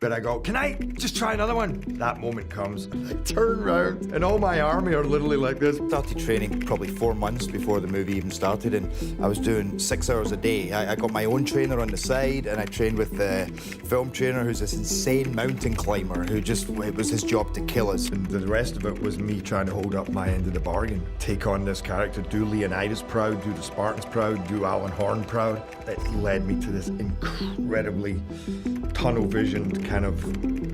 But I go, can I just try another one? That moment comes, I turn around, and all my army are literally like this. Started training probably 4 months before the movie even started, and I was doing 6 hours a day. I got my own trainer on the side, and I trained with the film trainer, who's this insane mountain climber who it was his job to kill us. And the rest of it was me trying to hold up my end of the bargain. Take on this character, do Leonidas proud, do the Spartans proud, do Alan Horn proud. It led me to this incredibly tunnel-visioned kind of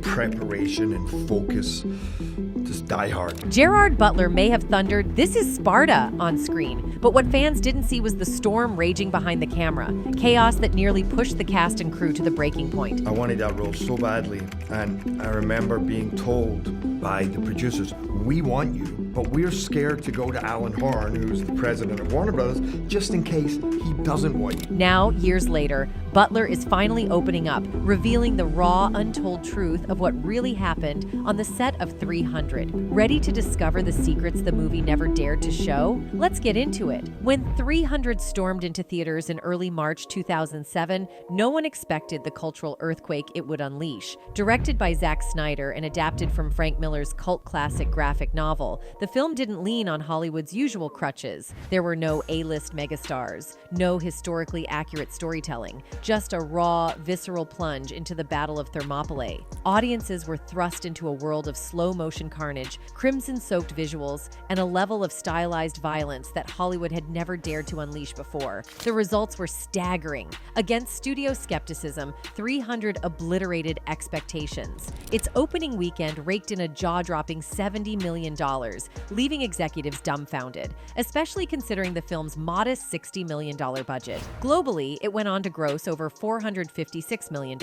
preparation and focus. Just die hard. Gerard Butler may have thundered, "This is Sparta," on screen, but what fans didn't see was the storm raging behind the camera, chaos that nearly pushed the cast and crew to the breaking point. I wanted that role so badly, and I remember being told by the producers, we want you, but we're scared to go to Alan Horn, who's the president of Warner Brothers, just in case he doesn't want you. Now, years later, Butler is finally opening up, revealing the raw, untold truth of what really happened on the set of 300. Ready to discover the secrets the movie never dared to show? Let's get into it. When 300 stormed into theaters in early March 2007, no one expected the cultural earthquake it would unleash. Directed by Zack Snyder and adapted from Frank Miller's cult classic graphic novel, the film didn't lean on Hollywood's usual crutches. There were no A-list megastars, no historically accurate storytelling, just a raw, visceral plunge into the Battle of Thermopylae. Audiences were thrust into a world of slow-motion carnage, crimson-soaked visuals, and a level of stylized violence that Hollywood had never dared to unleash before. The results were staggering. Against studio skepticism, 300 obliterated expectations. Its opening weekend raked in a jaw-dropping $70 million, leaving executives dumbfounded, especially considering the film's modest $60 million budget. Globally, it went on to gross over $456 million,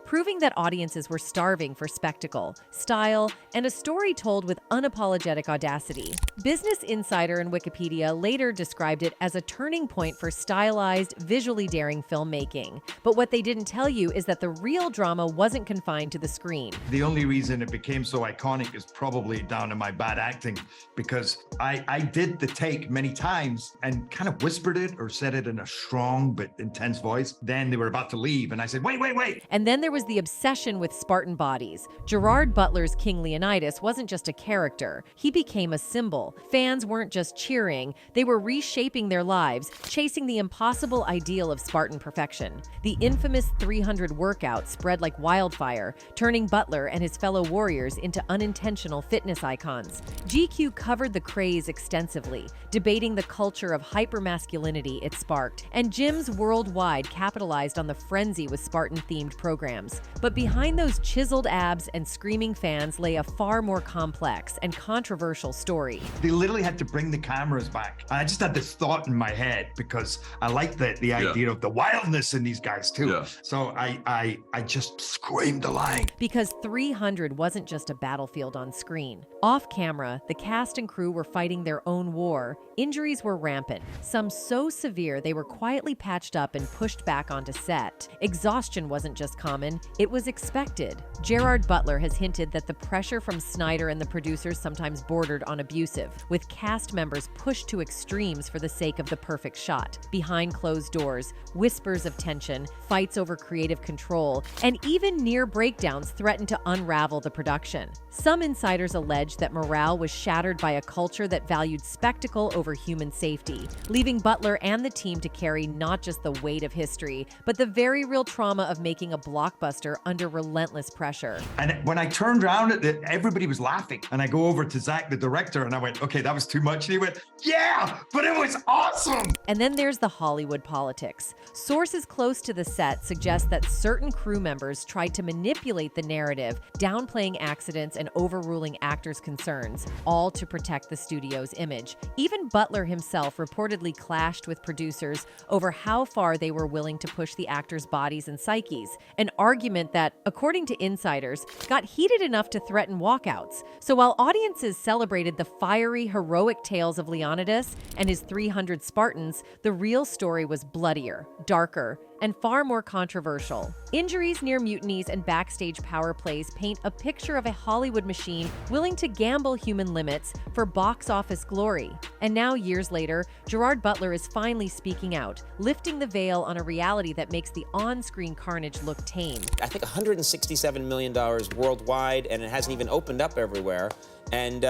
proving that audiences were starving for spectacle, style, and a story told with unapologetic audacity. Business Insider and Wikipedia later described it as a turning point for stylized, visually daring filmmaking. But what they didn't tell you is that the real drama wasn't confined to the screen. The only reason it became so iconic is probably down to my bad acting, because I did the take many times and kind of whispered it or said it in a strong but intense voice. Then they were about to leave, and I said, wait. And then there was the obsession with Spartan bodies. Gerard Butler's King Leonidas wasn't just a character. He became a symbol. Fans weren't just cheering, they were reshaping their lives, chasing the impossible ideal of Spartan perfection. The infamous 300 workout spread like wildfire, turning Butler and his fellow warriors into unintentional fitness icons. GQ covered the craze extensively, debating the culture of hypermasculinity it sparked, and gyms worldwide capitalized on the frenzy with Spartan-themed programs. But behind those chiseled abs and screaming fans lay a far more complex and controversial story. They literally had to bring the cameras back. I just had this thought in my head because I like the idea of the wildness in these guys too. Yeah. So I just screamed the line. Because 300 wasn't just a battlefield on screen. Off camera, the cast and crew were fighting their own war. Injuries were rampant, some so severe they were quietly patched up and pushed back onto set. Exhaustion wasn't just common, it was expected. Gerard Butler has hinted that the pressure from Snyder and the producers sometimes bordered on abusive, with cast members pushed to extremes for the sake of the perfect shot. Behind closed doors, whispers of tension, fights over creative control, and even near breakdowns threatened to unravel the production. Some insiders allege that morale was shattered by a culture that valued spectacle over human safety, leaving Butler and the team to carry not just the weight of history, but the very real trauma of making a blockbuster under relentless pressure. And when I turned around, everybody was laughing. And I go over to Zach, the director, and I went, okay, that was too much. And he went, yeah, but it was awesome. And then there's the Hollywood politics. Sources close to the set suggest that certain crew members tried to manipulate the narrative, downplaying accidents and overruling actors' concerns, all to protect the studio's image. Even Butler himself reportedly clashed with producers over how far they were willing to push the actors' bodies and psyches, an argument that, according to insiders, got heated enough to threaten walkouts. So while audiences celebrated the fiery, heroic tales of Leonidas and his 300 Spartans, the real story was bloodier, darker, and far more controversial. Injuries near mutinies and backstage power plays paint a picture of a Hollywood machine willing to gamble human limits for box office glory. And now, years later, Gerard Butler is finally speaking out, lifting the veil on a reality that makes the on-screen carnage look tame. I think $167 million worldwide, and it hasn't even opened up everywhere. And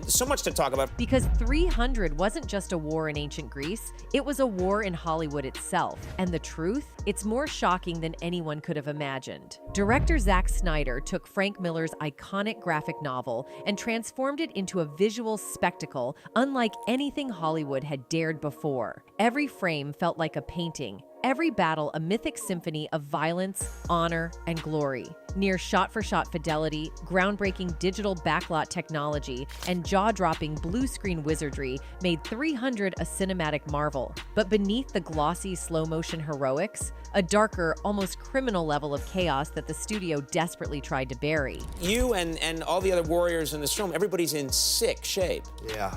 so much to talk about. Because 300 wasn't just a war in ancient Greece, it was a war in Hollywood itself. And the truth? It's more shocking than anyone could have imagined. Director Zack Snyder took Frank Miller's iconic graphic novel and transformed it into a visual spectacle unlike anything Hollywood had dared before. Every frame felt like a painting, every battle a mythic symphony of violence, honor, and glory. Near shot-for-shot fidelity, groundbreaking digital backlot technology, and jaw-dropping blue-screen wizardry made 300 a cinematic marvel. But beneath the glossy, slow-motion heroics, a darker, almost criminal level of chaos that the studio desperately tried to bury. You and all the other warriors in this film, everybody's in sick shape. Yeah.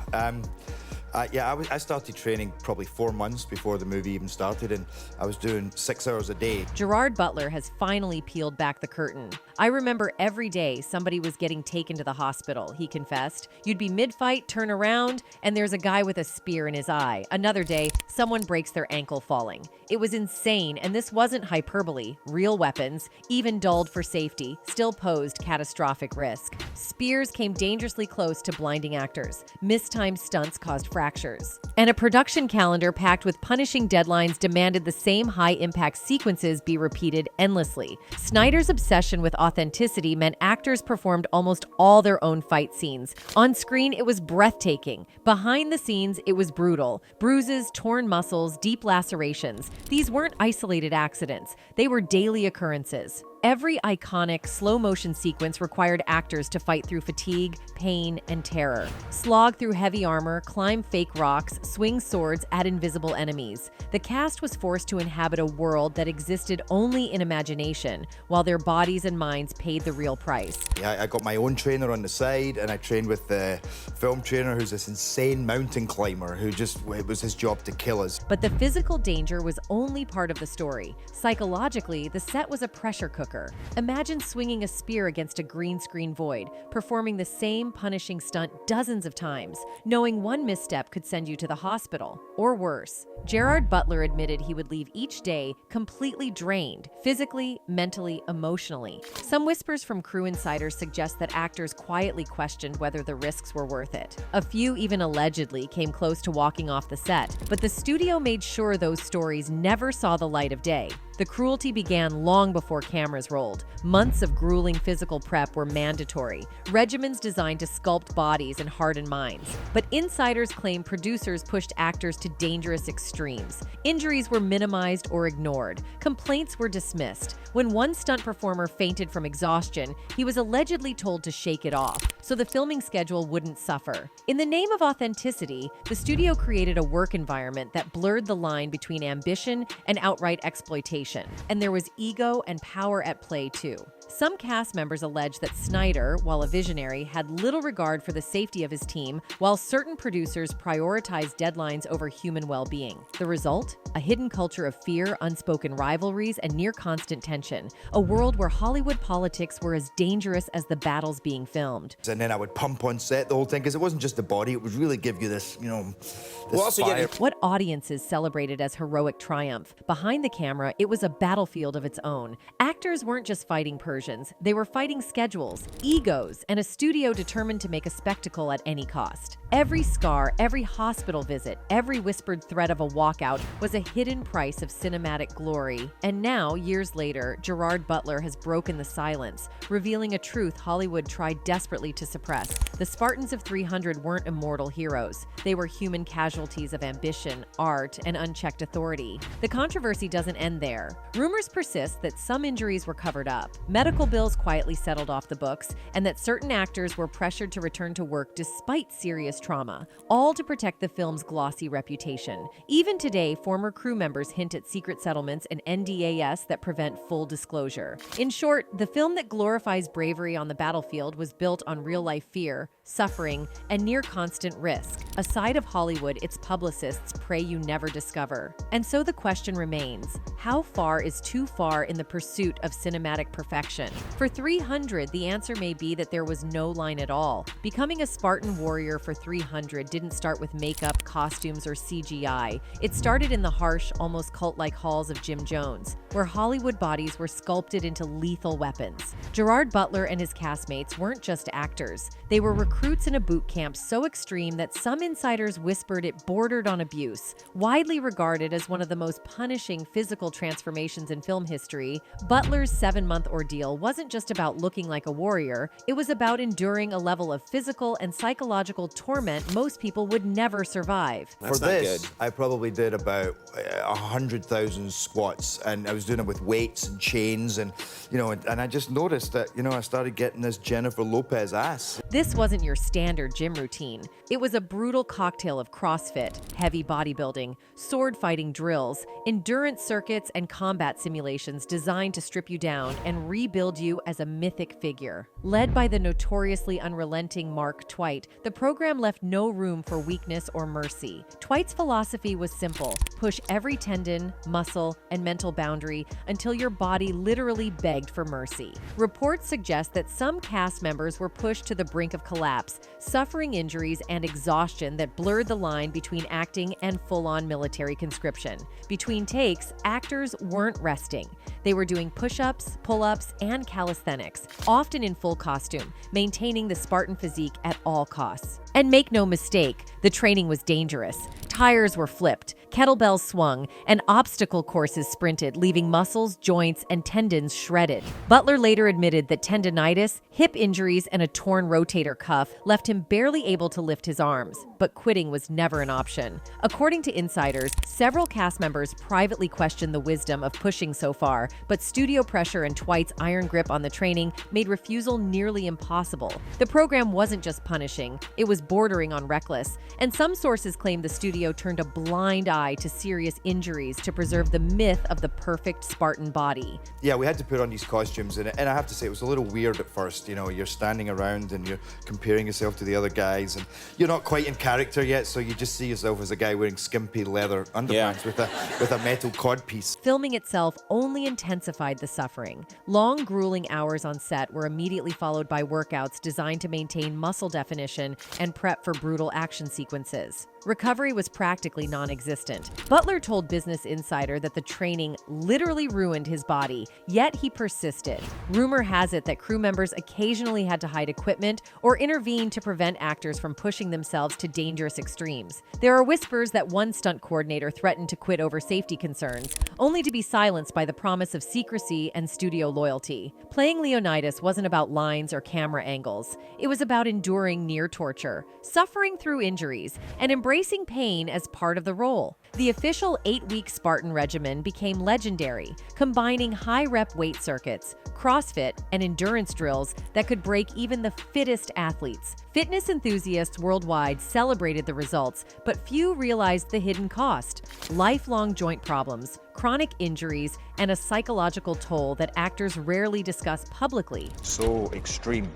I started training probably 4 months before the movie even started, and I was doing 6 hours a day. Gerard Butler has finally peeled back the curtain. I remember every day somebody was getting taken to the hospital, he confessed. You'd be mid-fight, turn around, and there's a guy with a spear in his eye. Another day, someone breaks their ankle falling. It was insane, and this wasn't hyperbole. Real weapons, even dulled for safety, still posed catastrophic risk. Spears came dangerously close to blinding actors. Mistimed stunts caused fractures. And a production calendar packed with punishing deadlines demanded the same high-impact sequences be repeated endlessly. Snyder's obsession with authenticity meant actors performed almost all their own fight scenes. On screen, it was breathtaking. Behind the scenes, it was brutal. Bruises, torn muscles, deep lacerations. These weren't isolated accidents. They were daily occurrences. Every iconic, slow-motion sequence required actors to fight through fatigue, pain, and terror. Slog through heavy armor, climb fake rocks, swing swords at invisible enemies. The cast was forced to inhabit a world that existed only in imagination, while their bodies and minds paid the real price. Yeah, I got my own trainer on the side, and I trained with the film trainer who's this insane mountain climber who it was his job to kill us. But the physical danger was only part of the story. Psychologically, the set was a pressure cooker. Imagine swinging a spear against a green screen void, performing the same punishing stunt dozens of times, knowing one misstep could send you to the hospital, or worse. Gerard Butler admitted he would leave each day completely drained, physically, mentally, emotionally. Some whispers from crew insiders suggest that actors quietly questioned whether the risks were worth it. A few even allegedly came close to walking off the set, but the studio made sure those stories never saw the light of day. The cruelty began long before cameras rolled. Months of grueling physical prep were mandatory, regimens designed to sculpt bodies and harden minds. But insiders claim producers pushed actors to dangerous extremes. Injuries were minimized or ignored. Complaints were dismissed. When one stunt performer fainted from exhaustion, he was allegedly told to shake it off, so the filming schedule wouldn't suffer. In the name of authenticity, the studio created a work environment that blurred the line between ambition and outright exploitation. And there was ego and power at play too. Some cast members allege that Snyder, while a visionary, had little regard for the safety of his team, while certain producers prioritized deadlines over human well-being. The result? A hidden culture of fear, unspoken rivalries, and near-constant tension. A world where Hollywood politics were as dangerous as the battles being filmed. And then I would pump on set the whole thing, because it wasn't just the body, it would really give you this, this fire. What audiences celebrated as heroic triumph? Behind the camera, it was a battlefield of its own. Actors weren't just fighting Persians, they were fighting schedules, egos, and a studio determined to make a spectacle at any cost. Every scar, every hospital visit, every whispered threat of a walkout was a hidden price of cinematic glory. And now, years later, Gerard Butler has broken the silence, revealing a truth Hollywood tried desperately to suppress. The Spartans of 300 weren't immortal heroes. They were human casualties of ambition, art, and unchecked authority. The controversy doesn't end there. Rumors persist that some injuries were covered up, medical bills quietly settled off the books, and that certain actors were pressured to return to work despite serious trauma, all to protect the film's glossy reputation. Even today, former crew members hint at secret settlements and NDAs that prevent full disclosure. In short, the film that glorifies bravery on the battlefield was built on real-life fear, suffering, and near constant risk, a side of Hollywood its publicists pray you never discover. And so the question remains, how far is too far in the pursuit of cinematic perfection? For 300, the answer may be that there was no line at all. Becoming a Spartan warrior for 300 didn't start with makeup, costumes, or CGI. It started in the harsh, almost cult-like halls of Jim Jones, where Hollywood bodies were sculpted into lethal weapons. Gerard Butler and his castmates weren't just actors. They were recruits in a boot camp so extreme that some insiders whispered it bordered on abuse. Widely regarded as one of the most punishing physical transformations in film history, Butler's 7-month ordeal wasn't just about looking like a warrior, it was about enduring a level of physical and psychological torment most people would never survive. That's For not this, good. I probably did about 100,000 squats, and I was doing it with weights and chains, and and I just noticed that I started getting this Jennifer Lopez ass. This wasn't your standard gym routine. It was a brutal cocktail of CrossFit, heavy bodybuilding, sword fighting drills, endurance circuits, and combat simulations designed to strip you down and rebuild you as a mythic figure. Led by the notoriously unrelenting Mark Twight, the program left no room for weakness or mercy. Twight's philosophy was simple: push every tendon, muscle, and mental boundary until your body literally begged for mercy. Reports suggest that some cast members were pushed to the brink of collapse, suffering injuries and exhaustion that blurred the line between acting and full-on military conscription. Between takes, actors weren't resting. They were doing push-ups, pull-ups, and calisthenics, often in full costume, maintaining the Spartan physique at all costs. And make no mistake, the training was dangerous. Tires were flipped, kettlebells swung, and obstacle courses sprinted, leaving muscles, joints, and tendons shredded. Butler later admitted that tendinitis, hip injuries, and a torn rotator cuff left him barely able to lift his arms, but quitting was never an option. According to insiders, several cast members privately questioned the wisdom of pushing so far, but studio pressure and Twight's iron grip on the training made refusal nearly impossible. The program wasn't just punishing, it was bordering on reckless, and some sources claim the studio turned a blind eye to serious injuries to preserve the myth of the perfect Spartan body. Yeah, we had to put on these costumes, and I have to say it was a little weird at first. You're standing around and you're comparing yourself to the other guys, and you're not quite in character yet, so you just see yourself as a guy wearing skimpy leather underpants with a metal codpiece. Filming itself only intensified the suffering. Long, grueling hours on set were immediately followed by workouts designed to maintain muscle definition and prep for brutal action sequences. Recovery was practically non-existent. Butler told Business Insider that the training literally ruined his body, yet he persisted. Rumor has it that crew members occasionally had to hide equipment or intervene to prevent actors from pushing themselves to dangerous extremes. There are whispers that one stunt coordinator threatened to quit over safety concerns, only to be silenced by the promise of secrecy and studio loyalty. Playing Leonidas wasn't about lines or camera angles. It was about enduring near torture, suffering through injuries, and embracing pain as part of the role. The official 8-week Spartan regimen became legendary, combining high-rep weight circuits, CrossFit, and endurance drills that could break even the fittest athletes. Fitness enthusiasts worldwide celebrated the results, but few realized the hidden cost: lifelong joint problems, chronic injuries, and a psychological toll that actors rarely discuss publicly. So extreme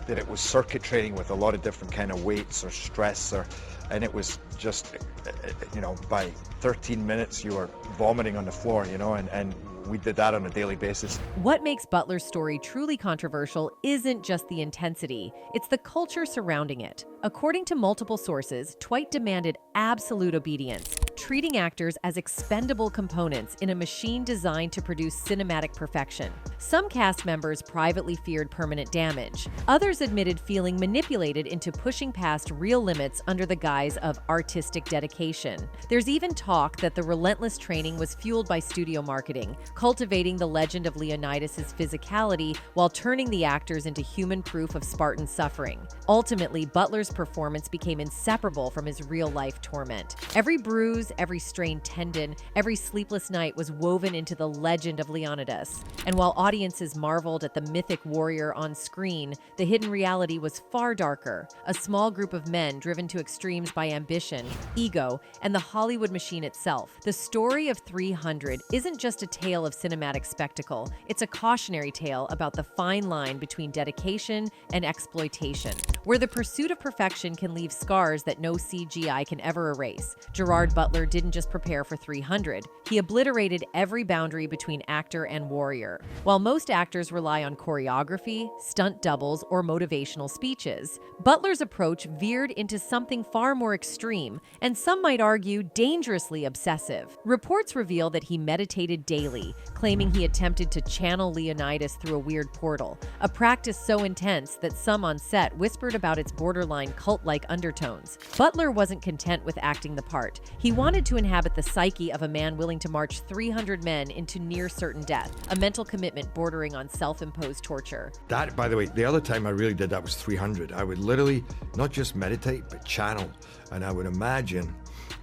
that it was circuit training with a lot of different kind of weights or stress, and it was just, by 13 minutes you were vomiting on the floor, and we did that on a daily basis. What makes Butler's story truly controversial isn't just the intensity, it's the culture surrounding it. According to multiple sources, Twight demanded absolute obedience, treating actors as expendable components in a machine designed to produce cinematic perfection. Some cast members privately feared permanent damage. Others admitted feeling manipulated into pushing past real limits under the guise of artistic dedication. There's even talk that the relentless training was fueled by studio marketing, cultivating the legend of Leonidas' physicality while turning the actors into human proof of Spartan suffering. Ultimately, Butler's performance became inseparable from his real-life torment. Every bruise, every strained tendon, every sleepless night was woven into the legend of Leonidas. And while audiences marveled at the mythic warrior on screen, the hidden reality was far darker. A small group of men driven to extremes by ambition, ego, and the Hollywood machine itself. The story of 300 isn't just a tale of cinematic spectacle, it's a cautionary tale about the fine line between dedication and exploitation, where the pursuit of perfection can leave scars that no CGI can ever erase. Gerard Butler didn't just prepare for 300, he obliterated every boundary between actor and warrior. While most actors rely on choreography, stunt doubles, or motivational speeches, Butler's approach veered into something far more extreme, and some might argue dangerously obsessive. Reports reveal that he meditated daily, claiming he attempted to channel Leonidas through a weird portal, a practice so intense that some on set whispered about its borderline cult-like undertones. Butler wasn't content with acting the part. He wanted to inhabit the psyche of a man willing to march 300 men into near certain death, a mental commitment bordering on self-imposed torture. That, by the way, the other time I really did that was 300. I would literally not just meditate, but channel. And I would imagine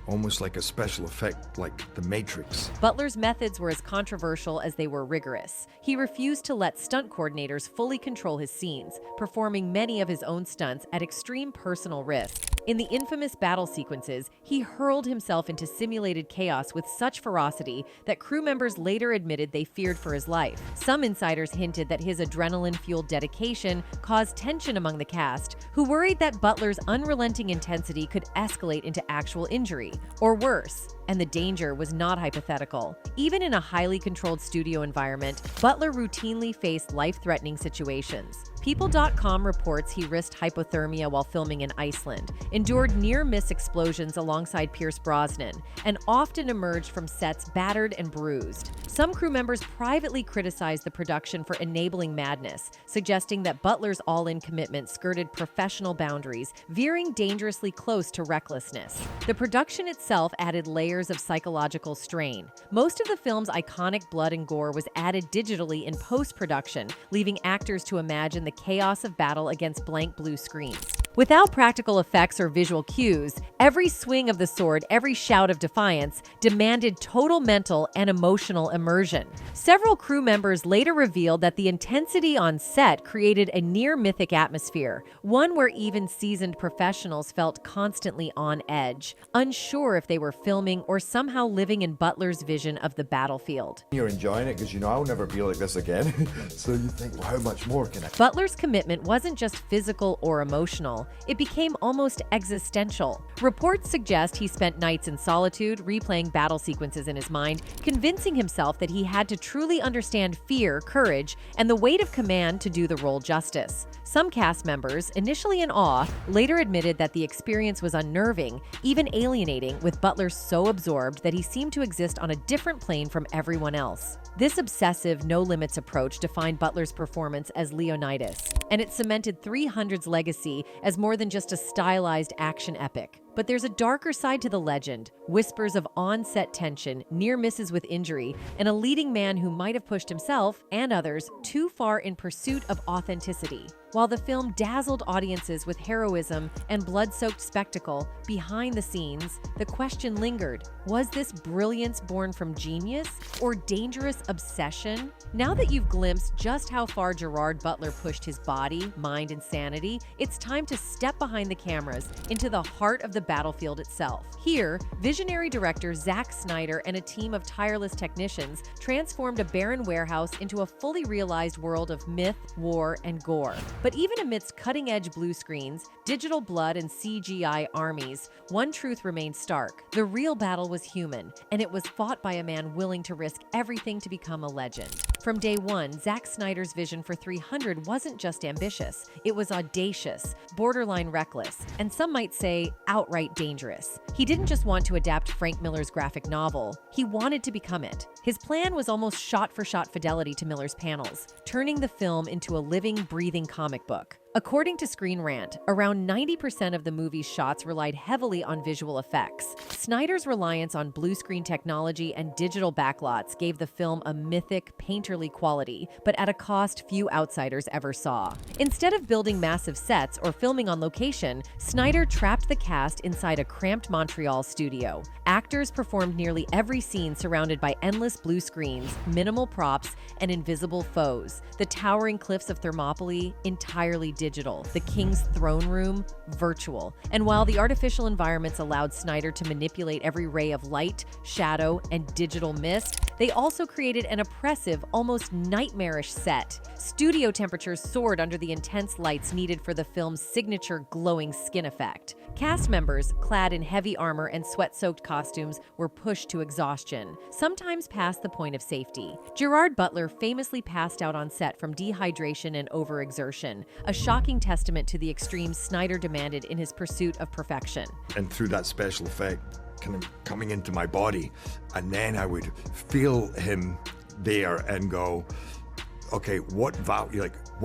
almost like a special effect, like The Matrix. Butler's methods were as controversial as they were rigorous. He refused to let stunt coordinators fully control his scenes, performing many of his own stunts at extreme personal risk. In the infamous battle sequences, he hurled himself into simulated chaos with such ferocity that crew members later admitted they feared for his life. Some insiders hinted that his adrenaline-fueled dedication caused tension among the cast, who worried that Butler's unrelenting intensity could escalate into actual injury, or worse. And the danger was not hypothetical. Even in a highly controlled studio environment, Butler routinely faced life-threatening situations. People.com reports he risked hypothermia while filming in Iceland, endured near-miss explosions alongside Pierce Brosnan, and often emerged from sets battered and bruised. Some crew members privately criticized the production for enabling madness, suggesting that Butler's all-in commitment skirted professional boundaries, veering dangerously close to recklessness. The production itself added layers of psychological strain. Most of the film's iconic blood and gore was added digitally in post-production, leaving actors to imagine the chaos of battle against blank blue screens. Without practical effects or visual cues, every swing of the sword, every shout of defiance, demanded total mental and emotional immersion. Several crew members later revealed that the intensity on set created a near-mythic atmosphere, one where even seasoned professionals felt constantly on edge, unsure if they were filming or somehow living in Butler's vision of the battlefield. You're enjoying it because you know I'll never be like this again. So you think, well, how much more can I? Butler's commitment wasn't just physical or emotional. It became almost existential. Reports suggest he spent nights in solitude, replaying battle sequences in his mind, convincing himself that he had to truly understand fear, courage, and the weight of command to do the role justice. Some cast members, initially in awe, later admitted that the experience was unnerving, even alienating, with Butler so absorbed that he seemed to exist on a different plane from everyone else. This obsessive, no-limits approach defined Butler's performance as Leonidas, and it cemented 300's legacy as more than just a stylized action epic. But there's a darker side to the legend, whispers of on-set tension, near misses with injury, and a leading man who might have pushed himself and others too far in pursuit of authenticity. While the film dazzled audiences with heroism and blood-soaked spectacle, behind the scenes, the question lingered: was this brilliance born from genius or dangerous obsession? Now that you've glimpsed just how far Gerard Butler pushed his body, mind, and sanity, it's time to step behind the cameras into the heart of the battlefield itself. Here, visionary director Zack Snyder and a team of tireless technicians transformed a barren warehouse into a fully realized world of myth, war, and gore. But even amidst cutting-edge blue screens, digital blood, and CGI armies, one truth remained stark. The real battle was human, and it was fought by a man willing to risk everything to become a legend. From day one, Zack Snyder's vision for 300 wasn't just ambitious. It was audacious, borderline reckless, and some might say outright dangerous. He didn't just want to adapt Frank Miller's graphic novel, he wanted to become it. His plan was almost shot-for-shot fidelity to Miller's panels, turning the film into a living, breathing comic book. According to Screen Rant, around 90% of the movie's shots relied heavily on visual effects. Snyder's reliance on blue screen technology and digital backlots gave the film a mythic, painterly quality, but at a cost few outsiders ever saw. Instead of building massive sets or filming on location, Snyder trapped the cast inside a cramped Montreal studio. Actors performed nearly every scene surrounded by endless blue screens, minimal props, and invisible foes. The towering cliffs of Thermopylae, entirely digital. The King's throne room, virtual. And while the artificial environments allowed Snyder to manipulate every ray of light, shadow, and digital mist, they also created an oppressive, almost nightmarish set. Studio temperatures soared under the intense lights needed for the film's signature glowing skin effect. Cast members, clad in heavy armor and sweat-soaked costumes, were pushed to exhaustion, sometimes past the point of safety. Gerard Butler famously passed out on set from dehydration and overexertion, a shocking testament to the extremes Snyder demanded in his pursuit of perfection. And through that special effect kind of coming into my body, and then I would feel him there and go, okay, what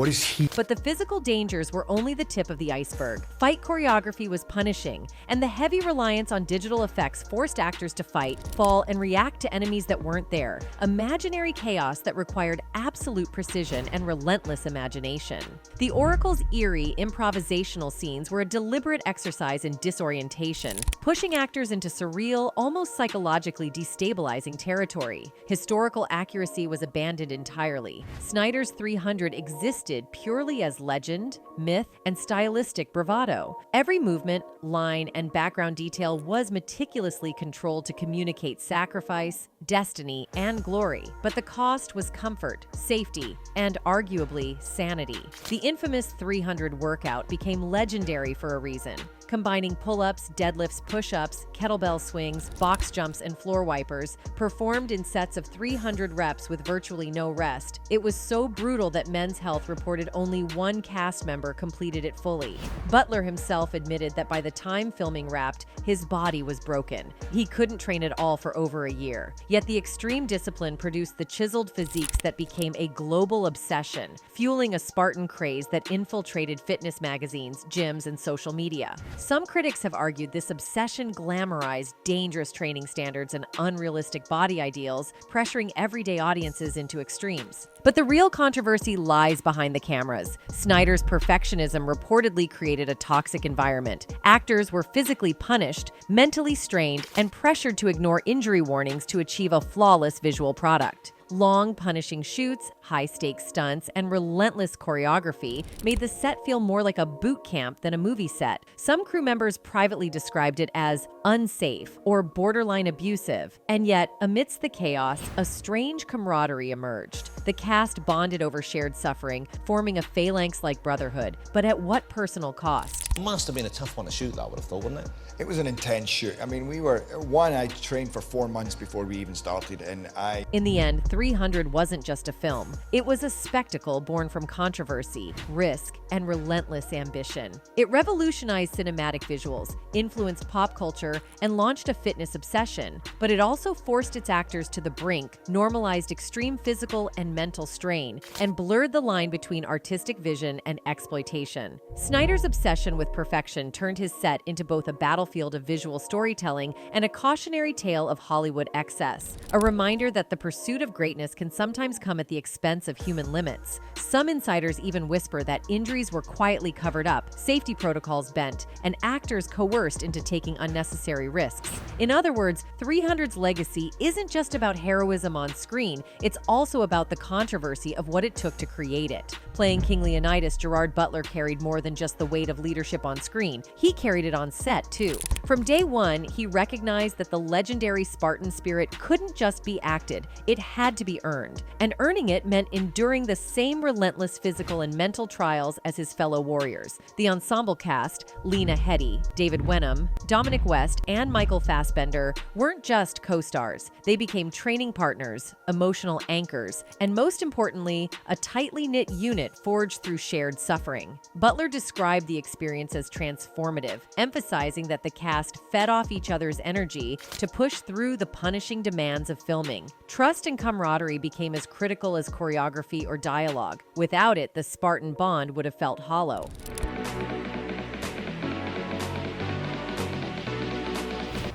is he? But the physical dangers were only the tip of the iceberg. Fight choreography was punishing, and the heavy reliance on digital effects forced actors to fight, fall, and react to enemies that weren't there. Imaginary chaos that required absolute precision and relentless imagination. The Oracle's eerie, improvisational scenes were a deliberate exercise in disorientation, pushing actors into surreal, almost psychologically destabilizing territory. Historical accuracy was abandoned entirely. Snyder's 300 existed purely as legend, myth, and stylistic bravado. Every movement, line, and background detail was meticulously controlled to communicate sacrifice, destiny, and glory. But the cost was comfort, safety, and arguably sanity. The infamous 300 workout became legendary for a reason. Combining pull-ups, deadlifts, push-ups, kettlebell swings, box jumps, and floor wipers, performed in sets of 300 reps with virtually no rest. It was so brutal that Men's Health reported only one cast member completed it fully. Butler himself admitted that by the time filming wrapped, his body was broken. He couldn't train at all for over a year. Yet the extreme discipline produced the chiseled physiques that became a global obsession, fueling a Spartan craze that infiltrated fitness magazines, gyms, and social media. Some critics have argued this obsession glamorized dangerous training standards and unrealistic body ideals, pressuring everyday audiences into extremes. But the real controversy lies behind the cameras. Snyder's perfectionism reportedly created a toxic environment. Actors were physically punished, mentally strained, and pressured to ignore injury warnings to achieve a flawless visual product. Long, punishing shoots, high-stakes stunts, and relentless choreography made the set feel more like a boot camp than a movie set. Some crew members privately described it as unsafe or borderline abusive. And yet, amidst the chaos, a strange camaraderie emerged. The cast bonded over shared suffering, forming a phalanx-like brotherhood. But at what personal cost? Must have been a tough one to shoot, I would have thought, wouldn't it? It was an intense shoot. I mean, I trained for 4 months before we even started, and In the end, 300 wasn't just a film. It was a spectacle born from controversy, risk, and relentless ambition. It revolutionized cinematic visuals, influenced pop culture, and launched a fitness obsession. But it also forced its actors to the brink, normalized extreme physical and mental strain, and blurred the line between artistic vision and exploitation. Snyder's obsession with perfection turned his set into both a battlefield of visual storytelling and a cautionary tale of Hollywood excess, a reminder that the pursuit of greatness can sometimes come at the expense of human limits. Some insiders even whisper that injuries were quietly covered up, safety protocols bent, and actors coerced into taking unnecessary risks. In other words, 300's legacy isn't just about heroism on screen, it's also about the controversy of what it took to create it. Playing King Leonidas, Gerard Butler carried more than just the weight of leadership on screen. He carried it on set, too. From day one, he recognized that the legendary Spartan spirit couldn't just be acted, it had to be earned. And earning it meant enduring the same relentless physical and mental trials as his fellow warriors. The ensemble cast, Lena Headey, David Wenham, Dominic West, and Michael Fassbender, weren't just co-stars. They became training partners, emotional anchors, and most importantly, a tightly knit unit unit forged through shared suffering. Butler described the experience as transformative, emphasizing that the cast fed off each other's energy to push through the punishing demands of filming. Trust and camaraderie became as critical as choreography or dialogue. Without it, the Spartan bond would have felt hollow.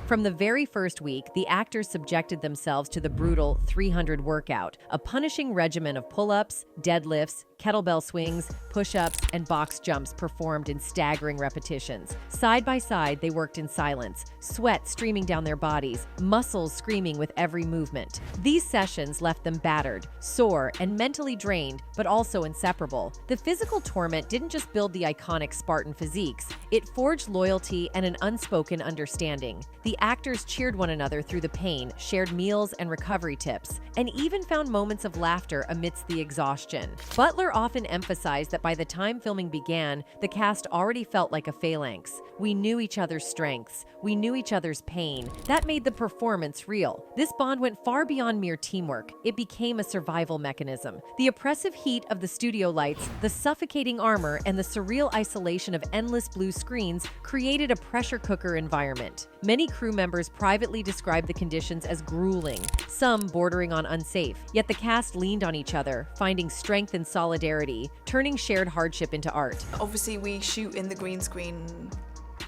From the very first week, the actors subjected themselves to the brutal 300 workout, a punishing regimen of pull-ups, deadlifts, kettlebell swings, push-ups, and box jumps performed in staggering repetitions. Side by side, they worked in silence, sweat streaming down their bodies, muscles screaming with every movement. These sessions left them battered, sore, and mentally drained, but also inseparable. The physical torment didn't just build the iconic Spartan physiques, it forged loyalty and an unspoken understanding. The actors cheered one another through the pain, shared meals and recovery tips, and even found moments of laughter amidst the exhaustion. Butler often emphasized that by the time filming began, the cast already felt like a phalanx. We knew each other's strengths. We knew each other's pain. That made the performance real. This bond went far beyond mere teamwork. It became a survival mechanism. The oppressive heat of the studio lights, the suffocating armor, and the surreal isolation of endless blue screens created a pressure cooker environment. Many crew members privately described the conditions as grueling, some bordering on unsafe. Yet the cast leaned on each other, finding strength in solidarity, turning shared hardship into art. Obviously, we shoot in the green screen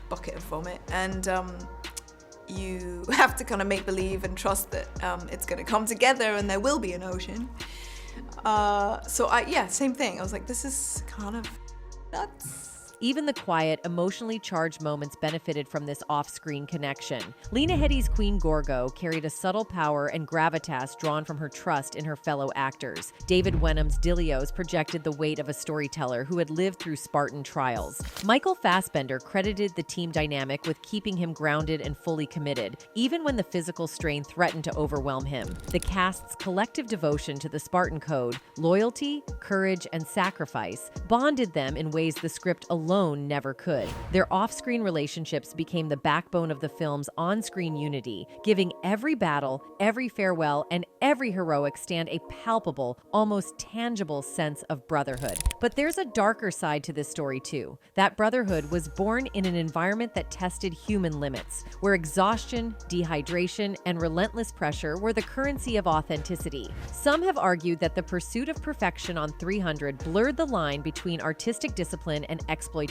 bucket of vomit, and you have to kind of make believe and trust that it's going to come together and there will be an ocean. Yeah, same thing. I was like, this is kind of nuts. Even the quiet, emotionally charged moments benefited from this off-screen connection. Lena Headey's Queen Gorgo carried a subtle power and gravitas drawn from her trust in her fellow actors. David Wenham's Dilios projected the weight of a storyteller who had lived through Spartan trials. Michael Fassbender credited the team dynamic with keeping him grounded and fully committed, even when the physical strain threatened to overwhelm him. The cast's collective devotion to the Spartan code, loyalty, courage, and sacrifice bonded them in ways the script alone never could. Their off-screen relationships became the backbone of the film's on-screen unity, giving every battle, every farewell, and every heroic stand a palpable, almost tangible sense of brotherhood. But there's a darker side to this story too. That brotherhood was born in an environment that tested human limits, where exhaustion, dehydration, and relentless pressure were the currency of authenticity. Some have argued that the pursuit of perfection on 300 blurred the line between artistic discipline and exploitation,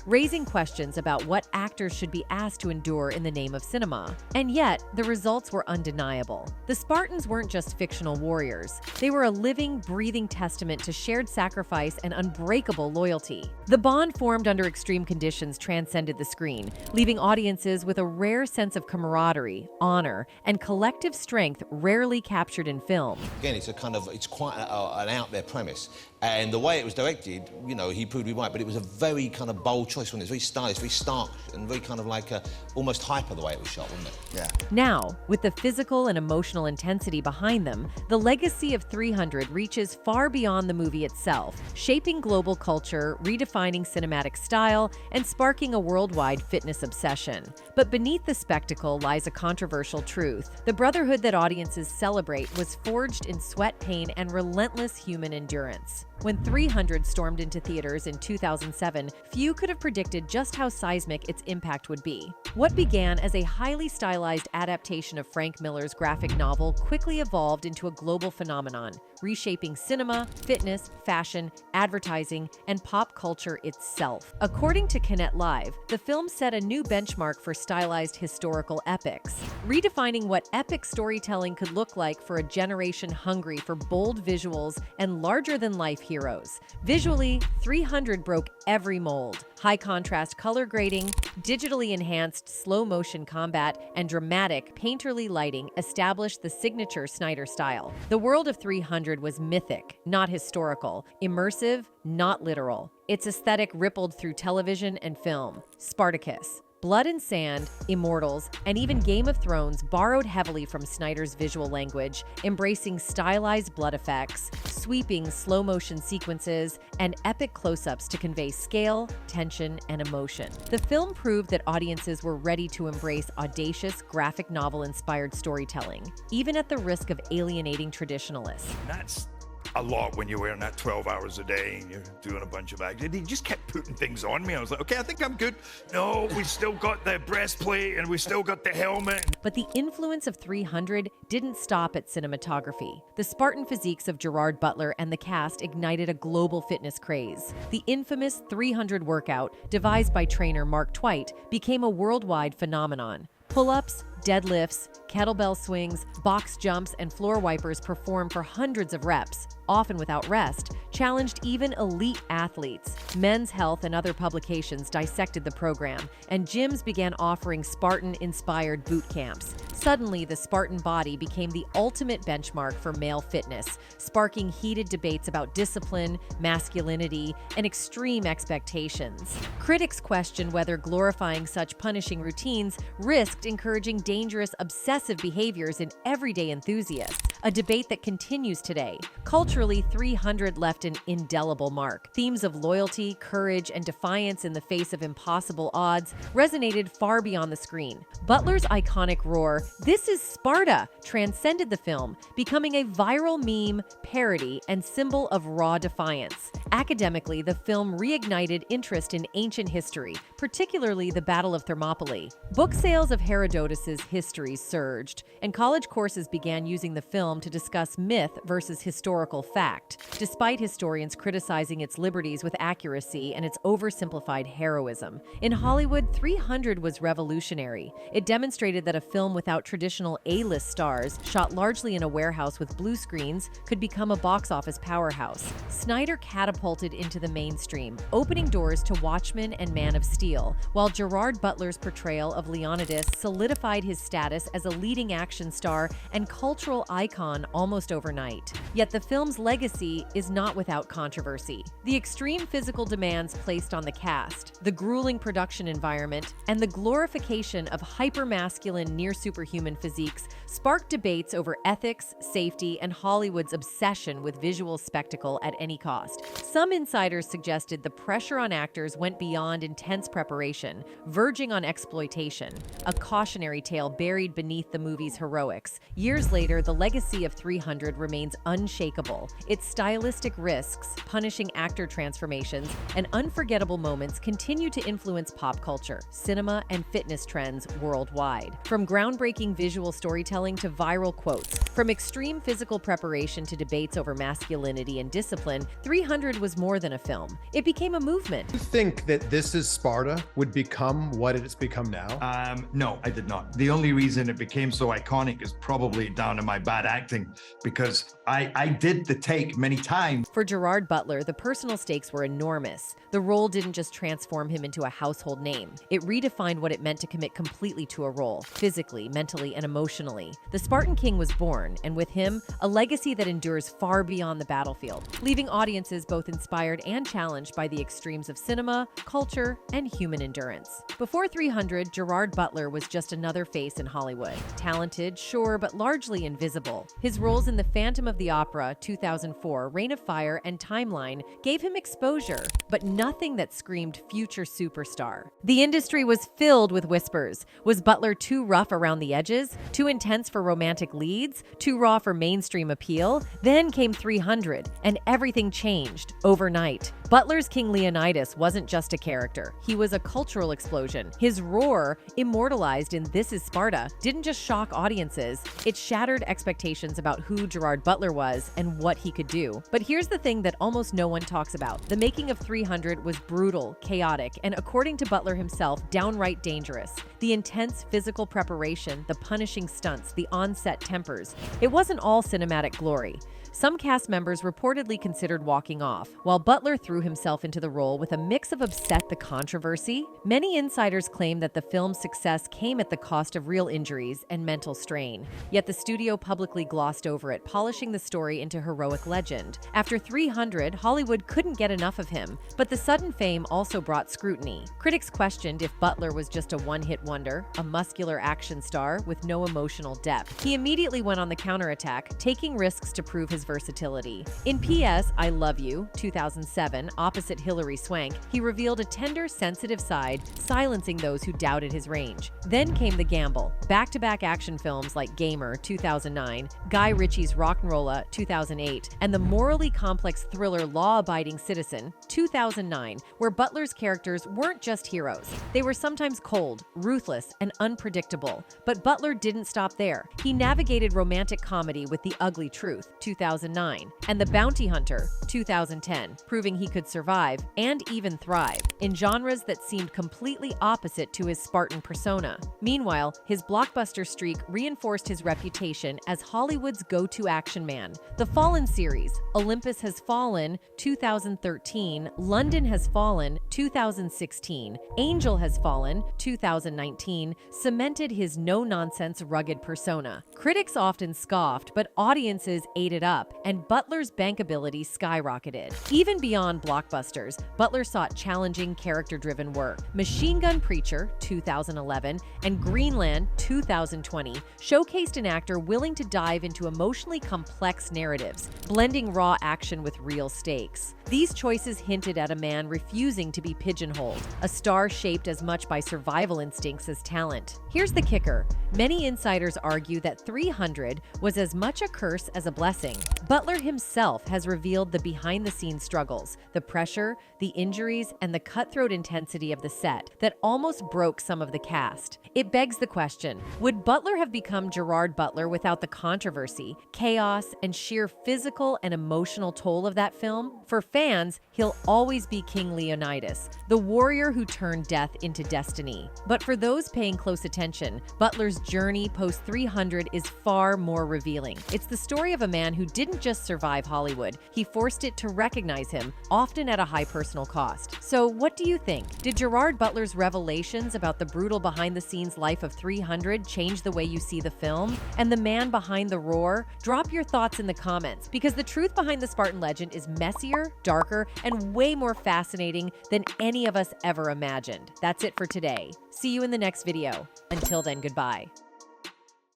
raising questions about what actors should be asked to endure in the name of cinema. And yet, the results were undeniable. The Spartans weren't just fictional warriors. They were a living, breathing testament to shared sacrifice and unbreakable loyalty. The bond formed under extreme conditions transcended the screen, leaving audiences with a rare sense of camaraderie, honor, and collective strength rarely captured in film. Again, it's quite an out there premise. And the way it was directed, you know, he proved me right, but it was a very kind of bold choice, wasn't it? It's very stylish, very stark, and very kind of like almost hyper the way it was shot, wasn't it? Yeah. Now, with the physical and emotional intensity behind them, the legacy of 300 reaches far beyond the movie itself, shaping global culture, redefining cinematic style, and sparking a worldwide fitness obsession. But beneath the spectacle lies a controversial truth. The brotherhood that audiences celebrate was forged in sweat, pain, and relentless human endurance. When 300 stormed into theaters in 2007, few could have predicted just how seismic its impact would be. What began as a highly stylized adaptation of Frank Miller's graphic novel quickly evolved into a global phenomenon, reshaping cinema, fitness, fashion, advertising, and pop culture itself. According to Kinet Live, the film set a new benchmark for stylized historical epics, redefining what epic storytelling could look like for a generation hungry for bold visuals and larger-than-life heroes. Visually, 300 broke every mold. High-contrast color grading, digitally enhanced slow-motion combat, and dramatic, painterly lighting established the signature Snyder style. The world of 300 was mythic, not historical, immersive, not literal. Its aesthetic rippled through television and film. Spartacus, Blood and Sand, Immortals, and even Game of Thrones borrowed heavily from Snyder's visual language, embracing stylized blood effects, sweeping slow-motion sequences, and epic close-ups to convey scale, tension, and emotion. The film proved that audiences were ready to embrace audacious, graphic novel-inspired storytelling, even at the risk of alienating traditionalists. That's a lot when you're wearing that 12 hours a day and you're doing a bunch of acting. He just kept putting things on me. I was like, okay, I think I'm good. No, we still got the breastplate and we still got the helmet. But the influence of 300 didn't stop at cinematography. The Spartan physiques of Gerard Butler and the cast ignited a global fitness craze. The infamous 300 workout, devised by trainer Mark Twight, became a worldwide phenomenon. Pull-ups, deadlifts, kettlebell swings, box jumps, and floor wipers performed for hundreds of reps, often without rest, challenged even elite athletes. Men's Health and other publications dissected the program, and gyms began offering Spartan-inspired boot camps. Suddenly, the Spartan body became the ultimate benchmark for male fitness, sparking heated debates about discipline, masculinity, and extreme expectations. Critics questioned whether glorifying such punishing routines risked encouraging dangerous, obsessive behaviors in everyday enthusiasts, a debate that continues today. Culturally, 300 left an indelible mark. Themes of loyalty, courage, and defiance in the face of impossible odds resonated far beyond the screen. Butler's iconic roar, "This is Sparta," transcended the film, becoming a viral meme, parody, and symbol of raw defiance. Academically, the film reignited interest in ancient history, particularly the Battle of Thermopylae. Book sales of Herodotus's histories surged, and college courses began using the film to discuss myth versus historical fact, despite historians criticizing its liberties with accuracy and its oversimplified heroism. In Hollywood, 300 was revolutionary. It demonstrated that a film without traditional A-list stars, shot largely in a warehouse with blue screens, could become a box office powerhouse. Snyder catapulted into the mainstream, opening doors to Watchmen and Man of Steel, while Gerard Butler's portrayal of Leonidas solidified his status as a leading action star and cultural icon almost overnight. Yet the film's legacy is not without controversy. The extreme physical demands placed on the cast, the grueling production environment, and the glorification of hypermasculine, near-superhuman physiques sparked debates over ethics, safety, and Hollywood's obsession with visual spectacle at any cost. Some insiders suggested the pressure on actors went beyond intense preparation, verging on exploitation, a cautionary tale buried beneath the movie's heroics. Years later, the legacy of 300 remains unshakable. Its stylistic risks, punishing actor transformations, and unforgettable moments continue to influence pop culture, cinema, and fitness trends worldwide. From groundbreaking visual storytelling to viral quotes, from extreme physical preparation to debates over masculinity and discipline, 300 was more than a film. It became a movement. Do you think that This is Sparta would become what it's become now? No, I did not. The only reason it became so iconic is probably down to my bad acting, because I did the take many times. For Gerard Butler, the personal stakes were enormous. The role didn't just transform him into a household name. It redefined what it meant to commit completely to a role, physically, mentally, and emotionally. The Spartan King was born, and with him, a legacy that endures far beyond the battlefield, leaving audiences both inspired and challenged by the extremes of cinema, culture, and human endurance. Before 300, Gerard Butler was just another face in Hollywood. Talented, sure, but largely invisible. His roles in The Phantom of the Opera, 2004, Reign of Fire, and Timeline gave him exposure, but nothing that screamed future superstar. The industry was filled with whispers. Was Butler too rough around the edges? Too intense for romantic leads? Too raw for mainstream appeal? Then came 300, and everything changed overnight. Butler's King Leonidas wasn't just a character. He was a cultural explosion. His roar, immortalized in This is Sparta, didn't just shock audiences. It shattered expectations about who Gerard Butler was and what he could do. But here's the thing that almost no one talks about. The making of 300 was brutal, chaotic, and according to Butler himself, downright dangerous. The intense physical preparation, the punishing stunts, the on-set tempers. It wasn't all cinematic glory. Some cast members reportedly considered walking off, while Butler threw himself into the role with a mix of upset the controversy. Many insiders claim that the film's success came at the cost of real injuries and mental strain. Yet the studio publicly glossed over it, polishing the story into heroic legend. After 300, Hollywood couldn't get enough of him, but the sudden fame also brought scrutiny. Critics questioned if Butler was just a one-hit wonder, a muscular action star with no emotional depth. He immediately went on the counterattack, taking risks to prove his his versatility. In P.S. I Love You, 2007, opposite Hilary Swank, he revealed a tender, sensitive side, silencing those who doubted his range. Then came The Gamble, back-to-back action films like Gamer, 2009, Guy Ritchie's Rock'n'Rolla, 2008, and the morally complex thriller Law-Abiding Citizen, 2009, where Butler's characters weren't just heroes. They were sometimes cold, ruthless, and unpredictable. But Butler didn't stop there. He navigated romantic comedy with The Ugly Truth, 2009, and The Bounty Hunter, 2010, proving he could survive and even thrive in genres that seemed completely opposite to his Spartan persona. Meanwhile, his blockbuster streak reinforced his reputation as Hollywood's go-to action man. The Fallen series, Olympus Has Fallen, 2013, London Has Fallen, 2016, Angel Has Fallen, 2019, cemented his no-nonsense rugged persona. Critics often scoffed, but audiences ate it up, and Butler's bankability skyrocketed. Even beyond blockbusters, Butler sought challenging, character-driven work. Machine Gun Preacher, 2011, and Greenland, 2020, showcased an actor willing to dive into emotionally complex narratives, blending raw action with real stakes. These choices hinted at a man refusing to be pigeonholed, a star shaped as much by survival instincts as talent. Here's the kicker. Many insiders argue that 300 was as much a curse as a blessing. Butler himself has revealed the behind-the-scenes struggles, the pressure, the injuries, and the cutthroat intensity of the set that almost broke some of the cast. It begs the question, would Butler have become Gerard Butler without the controversy, chaos, and sheer physical and emotional toll of that film? For fans, he'll always be King Leonidas, the warrior who turned death into destiny. But for those paying close attention, Butler's journey post-300 is far more revealing. It's the story of a man who didn't just survive Hollywood, he forced it to recognize him, often at a high personal cost. So what do you think? Did Gerard Butler's revelations about the brutal behind-the-scenes life of 300 change the way you see the film? And the man behind the roar? Drop your thoughts in the comments, because the truth behind the Spartan legend is messier, darker, and way more fascinating than any of us ever imagined. That's it for today. See you in the next video. Until then, goodbye.